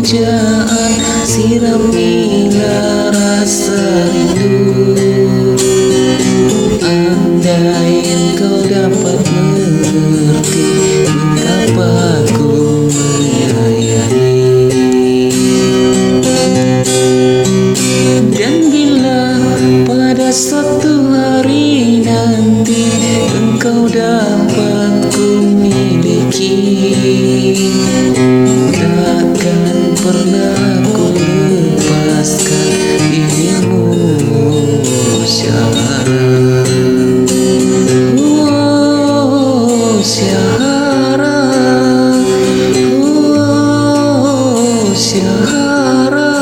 pujaan, siramilah rasa rindu. Andai engkau dapat mengerti betapa ku menyayangi. Dan bila pada suatu hari nanti engkau dapat ku miliki, takkan pernah ku lepaskan dirimu, Syahara. Oh Syahara, oh Syahara.